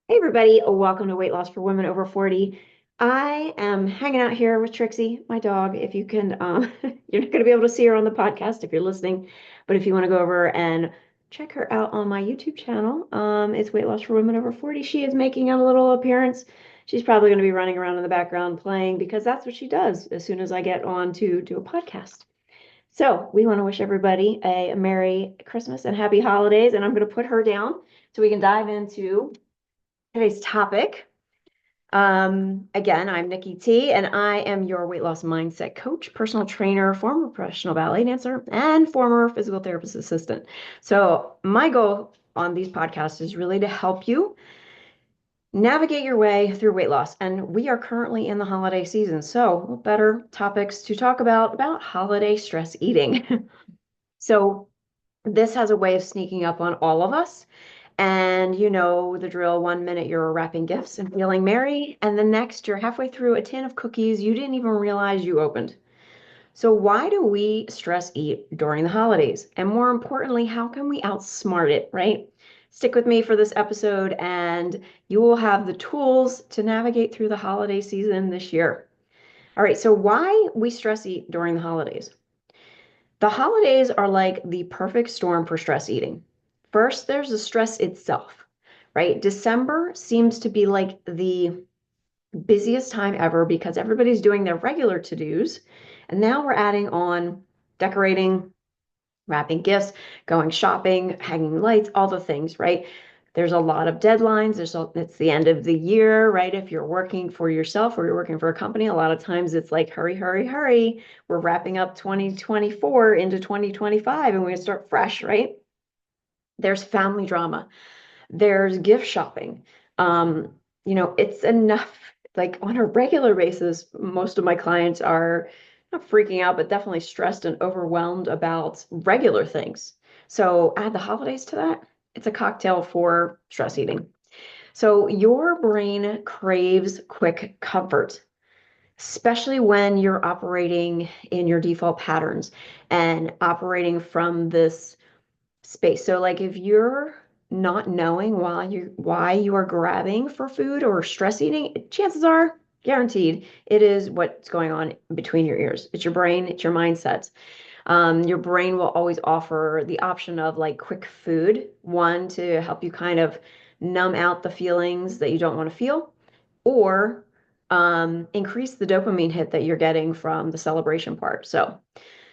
Hey everybody, welcome to Weight Loss for Women Over 40. I am hanging out here with Trixie, my dog. If you can, you're not going to be able to see her on the podcast if you're listening, but if you want to go over and check her out on my YouTube channel, it's Weight Loss for Women Over 40. She is making a little appearance. She's probably going to be running around in the background playing because that's what she does as soon as I get on to do a podcast. So we want to wish everybody a Merry Christmas and Happy Holidays, and I'm going to put her down so we can dive into today's topic. Again, I'm Nikki T, and I am your weight loss mindset coach, personal trainer, former professional ballet dancer, and former physical therapist assistant. So, my goal on these podcasts is really to help you navigate your way through weight loss. And we are currently in the holiday season. So, what better topics to talk about holiday stress eating? So, this has a way of sneaking up on all of us. And you know the drill. 1 minute you're wrapping gifts and feeling merry, and the next you're halfway through a tin of cookies you didn't even realize you opened. So, why do we stress eat during the holidays? And more importantly, how can we outsmart it, right? Stick with me for this episode, and you will have the tools to navigate through the holiday season this year. All right, so why we stress eat during the holidays? The holidays are like the perfect storm for stress eating. First, there's the stress itself, right? December seems to be like the busiest time ever because everybody's doing their regular to-dos. And now we're adding on decorating, wrapping gifts, going shopping, hanging lights, all the things, right? There's a lot of deadlines. It's the end of the year, right? If you're working for yourself or you're working for a company, a lot of times it's like, hurry, hurry, hurry. We're wrapping up 2024 into 2025 and we're going to start fresh, right? There's family drama. There's gift shopping. It's enough. Like on a regular basis, most of my clients are not freaking out, but definitely stressed and overwhelmed about regular things. So add the holidays to that. It's a cocktail for stress eating. So your brain craves quick comfort, especially when you're operating in your default patterns and operating from this space. So like if you're not knowing why you are grabbing for food or stress eating, chances are guaranteed it is what's going on between your ears. It's your brain, it's your mindset. Your brain will always offer the option of like quick food, one to help you kind of numb out the feelings that you don't want to feel, or increase the dopamine hit that you're getting from the celebration part. So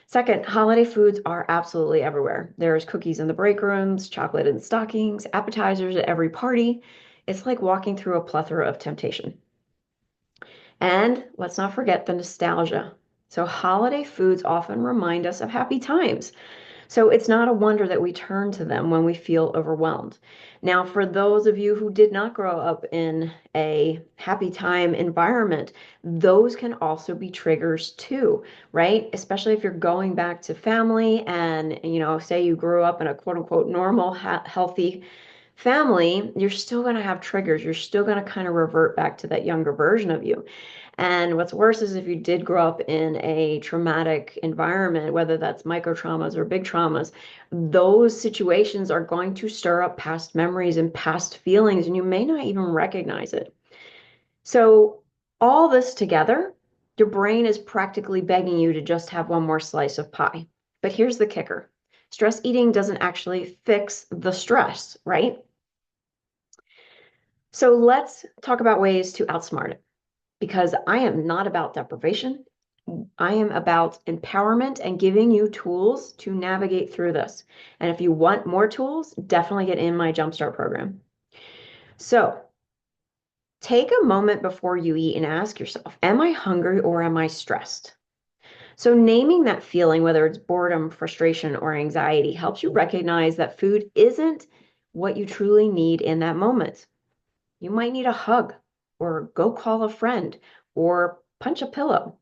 second, holiday foods are absolutely everywhere. There's cookies in the break rooms, chocolate in the stockings, appetizers at every party. It's like walking through a plethora of temptation. And let's not forget the nostalgia. So, holiday foods often remind us of happy times. So it's not a wonder that we turn to them when we feel overwhelmed. Now, for those of you who did not grow up in a happy time environment, those can also be triggers too, right? Especially if you're going back to family and, say you grew up in a quote unquote normal, healthy family, you're still going to have triggers. You're still going to kind of revert back to that younger version of you. And what's worse is if you did grow up in a traumatic environment, whether that's micro traumas or big traumas, those situations are going to stir up past memories and past feelings, and you may not even recognize it. So, all this together, your brain is practically begging you to just have one more slice of pie. But here's the kicker: stress eating doesn't actually fix the stress, right? So, let's talk about ways to outsmart it because I am not about deprivation. I am about empowerment and giving you tools to navigate through this. And if you want more tools, definitely get in my Jumpstart program. So take a moment before you eat and ask yourself, am I hungry or am I stressed? So naming that feeling, whether it's boredom, frustration, or anxiety, helps you recognize that food isn't what you truly need in that moment. You might need a hug or go call a friend or punch a pillow.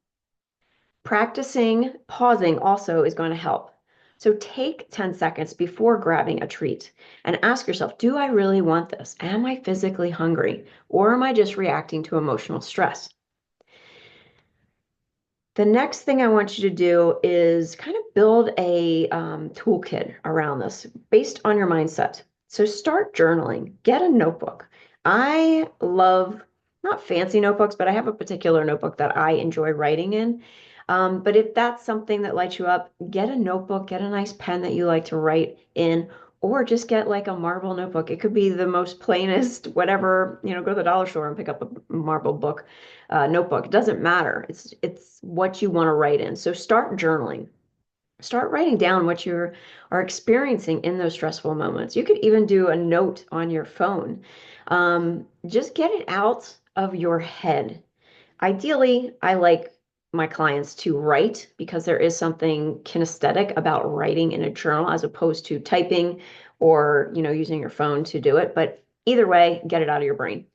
Practicing pausing also is going to help. So take 10 seconds before grabbing a treat and ask yourself, do I really want this? Am I physically hungry? Or am I just reacting to emotional stress? The next thing I want you to do is kind of build a toolkit around this based on your mindset. So start journaling, get a notebook. I love not fancy notebooks, but I have a particular notebook that I enjoy writing in. But if that's something that lights you up, get a notebook, get a nice pen that you like to write in, or just get like a marble notebook. It could be the most plainest, whatever, go to the dollar store and pick up a marble book, notebook. It doesn't matter. It's what you want to write in. So start journaling. Start writing down what you are experiencing in those stressful moments. You could even do a note on your phone. Just get it out of your head. Ideally, I like my clients to write because there is something kinesthetic about writing in a journal as opposed to typing or, using your phone to do it. But either way, get it out of your brain.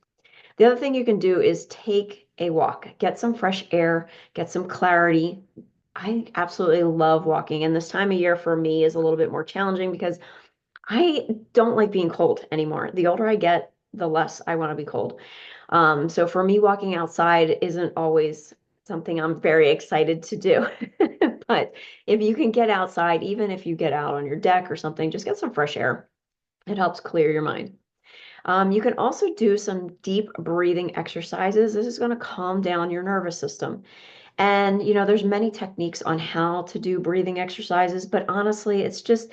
The other thing you can do is take a walk, get some fresh air, get some clarity. I absolutely love walking, and this time of year for me is a little bit more challenging because I don't like being cold anymore. The older I get, the less I want to be cold. So for me, walking outside isn't always something I'm very excited to do. But if you can get outside, even if you get out on your deck or something, just get some fresh air. It helps clear your mind. You can also do some deep breathing exercises. This is going to calm down your nervous system. And, there's many techniques on how to do breathing exercises, but honestly, it's just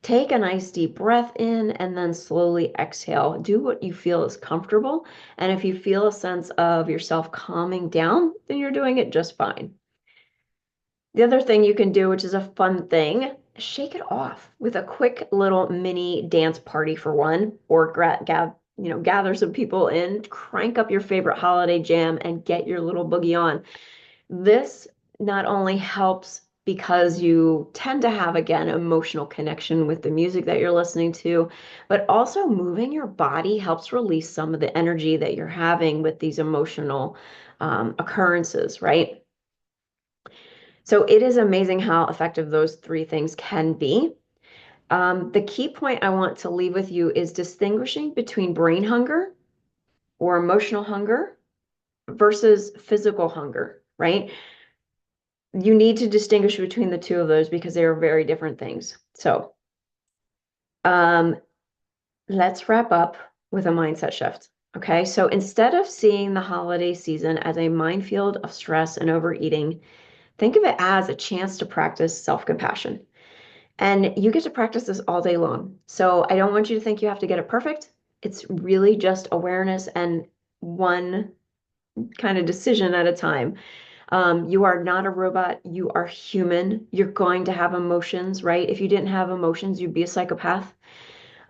take a nice deep breath in and then slowly exhale. Do what you feel is comfortable. And if you feel a sense of yourself calming down, then you're doing it just fine. The other thing you can do, which is a fun thing, shake it off with a quick little mini dance party for one, or gather some people in, crank up your favorite holiday jam, and get your little boogie on. This not only helps because you tend to have, again, emotional connection with the music that you're listening to, but also moving your body helps release some of the energy that you're having with these emotional occurrences, right? So it is amazing how effective those three things can be. The key point I want to leave with you is distinguishing between brain hunger or emotional hunger versus physical hunger, right? You need to distinguish between the two of those because they are very different things. So, um, let's wrap up with a mindset shift. Okay. So instead of seeing the holiday season as a minefield of stress and overeating, think of it as a chance to practice self-compassion. And you get to practice this all day long. So I don't want you to think you have to get it perfect. It's really just awareness and one kind of decision at a time. You are not a robot. You are human. You're going to have emotions, right? If you didn't have emotions, you'd be a psychopath.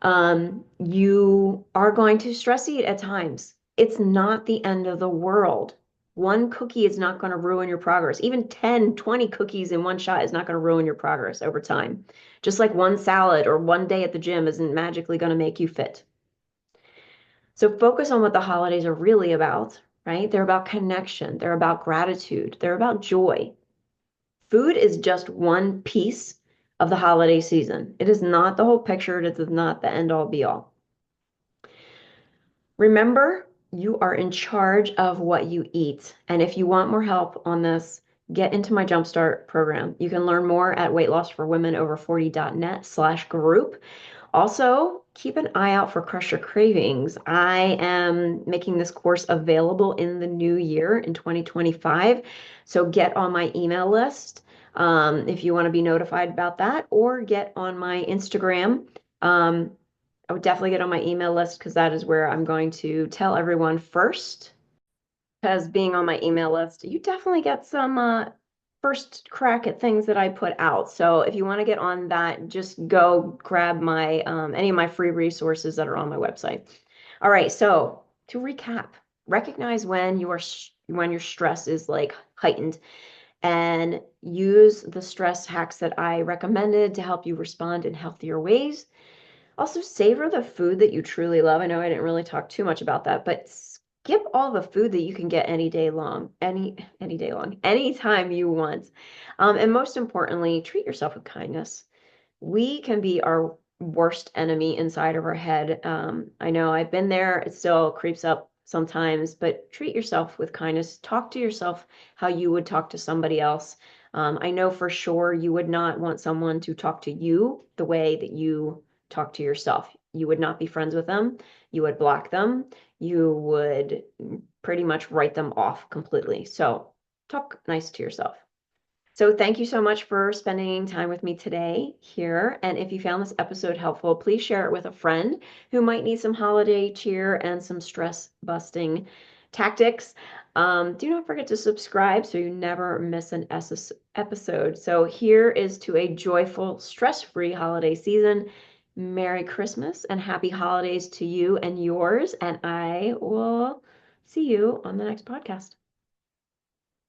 You are going to stress eat at times. It's not the end of the world. One cookie is not going to ruin your progress. Even 10, 20 cookies in one shot is not going to ruin your progress over time. Just like one salad or one day at the gym isn't magically going to make you fit. So focus on what the holidays are really about, right? They're about connection, they're about gratitude, they're about joy. Food is just one piece of the holiday season. It is not the whole picture, it is not the end all be all. Remember, you are in charge of what you eat. And if you want more help on this, get into my Jumpstart program. You can learn more at weightlossforwomenover40.net/group. Also, keep an eye out for Crush Your Cravings. I am making this course available in the new year in 2025. So get on my email list if you want to be notified about that, or get on my Instagram. I would definitely get on my email list because that is where I'm going to tell everyone first. Because being on my email list, you definitely get some first crack at things that I put out. So if you want to get on that, just go grab my any of my free resources that are on my website. All right, so to recap, recognize when when your stress is like heightened and use the stress hacks that I recommended to help you respond in healthier ways. Also, savor the food that you truly love. I know I didn't really talk too much about that, but skip all the food that you can get any day long, any day long, anytime you want. And most importantly, treat yourself with kindness. We can be our worst enemy inside of our head. I know I've been there. It still creeps up sometimes, but treat yourself with kindness. Talk to yourself how you would talk to somebody else. I know for sure you would not want someone to talk to you the way that you talk to yourself. You would not be friends with them. You would block them. You would pretty much write them off completely. So talk nice to yourself. So thank you so much for spending time with me today here. And if you found this episode helpful, please share it with a friend who might need some holiday cheer and some stress busting tactics. Do not forget to subscribe so you never miss an episode. So here is to a joyful, stress-free holiday season. Merry Christmas and happy holidays to you and yours. And I will see you on the next podcast.